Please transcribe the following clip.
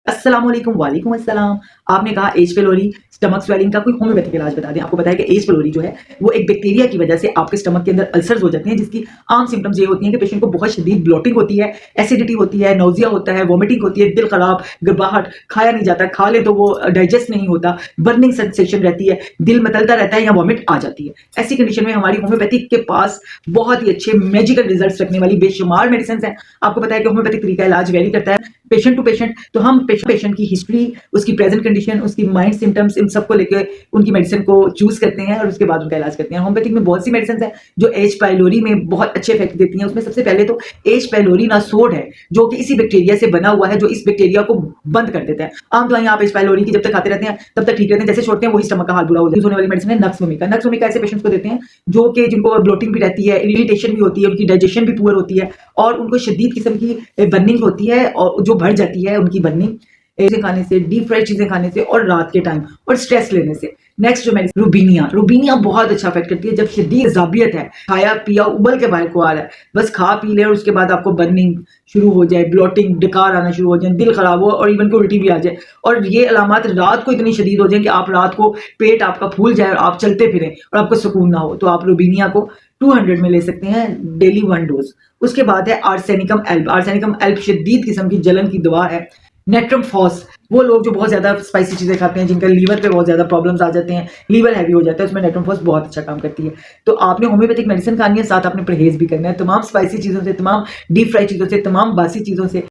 अस्सलाम वालेकुम। वालेकुम अस्सलाम। आपने कहा एच पेलोरी स्टमक स्वेलिंग का कोई होम्योपैथिक इलाज बता दें। आपको पता है कि एच पेलोरी जो है वो एक बैक्टीरिया की वजह से आपके स्टमक के अंदर अल्सर्स हो जाते हैं, जिसकी आम सिम्टम्स ये होती हैं कि पेशेंट को बहुत शदीद ब्लोटिंग होती है, एसिडिटी होती है, नौजिया होता है, वॉमिटिंग होती है, दिल खराब, घबराहट, खाया नहीं जाता, खा ले तो वो डाइजेस्ट नहीं होता, बर्निंग सेंसेशन रहती है, दिल मचलता रहता है या वॉमिट आ जाती है। ऐसी कंडीशन में हमारी होम्योपैथिक के पास बहुत ही अच्छे मैजिकल रिजल्ट्स रखने वाली बेशुमार मेडिसिन है। आपको पता है कि होम्योपैथिक तरीका इलाज वेरी करता है पेशेंट टू पेशेंट, तो हम पेशेंट की हिस्ट्री, उसकी प्रेजेंट कंडीशन, उसकी माइंड सिम्टम्स, इन सबको लेकर उनकी मेडिसिन को चूज करते हैं और उसके बाद उनका इलाज करते हैं। होम्योपैथिक में बहुत सी मेडिसिन है जो एच पाइलोरी में बहुत अच्छे इफेक्ट देती हैं। उसमें सबसे पहले तो एच पाइलोरी नासोड है, जो कि इसी बैक्टीरिया से बना हुआ है, जो इस बैक्टीरिया को बंद कर देता है। आम दवाइयां आप एच पाइलोरी की जब तक खाते रहते हैं तब तक ठीक रहते हैं, जैसे छोड़ते हैं वही स्टमक का हाल बुरा हो जाता है। होने वाली मेडिसिन है नक्स वोमिका। नक्स वोमिका ऐसे पेशेंट्स को देते हैं जो कि जिनको ब्लोटिंग भी रहती है, इरिटेशन भी होती है, उनकी डाइजेशन भी पुअर होती है और उनको शदीद किस्म की बर्निंग होती है और जो बढ़ जाती है उनकी बर्निंग चीजें खाने से, डीप फ्राइड चीजें खाने से और रात के टाइम और स्ट्रेस लेने से। नेक्स्ट जो मेडिसिन रूबीनिया। रूबीनिया बहुत अच्छा इफेक्ट करती है जब शदीद ज़ाबियत है, खाया पिया उबल के बाहर को आ रहा है, बस खा पी ले और उसके बाद आपको बर्निंग शुरू हो जाए, ब्लोटिंग, डकार आना शुरू हो जाए, दिल खराब हो और इवन को उल्टी भी आ जाए और ये अलामत रात को इतनी शदीद हो जाए कि आप रात को पेट आपका फूल जाए और आप चलते फिरें और आपको सुकून ना हो, तो आप रूबीनिया को 200 में ले सकते हैं डेली 1 डोज। उसके बाद है आर्सेनिकम एल्ब। आर्सेनिकम एल्ब शदीद किस्म की जलन की दवा है। नेट्रम फॉस, वो लोग जो बहुत ज्यादा स्पाइसी चीजें खाते हैं, जिनका लीवर पे बहुत ज्यादा प्रॉब्लम्स आ जाते हैं, लीवर हैवी हो जाता है, उसमें नेट्रम फॉस बहुत अच्छा काम करती है। तो आपने होम्योपैथिक मेडिसिन खानी है, साथ आपने परहेज भी करना है तमाम स्पाइसी चीजों से, तमाम डीप फ्राई चीजों से, तमाम बासी चीजों से।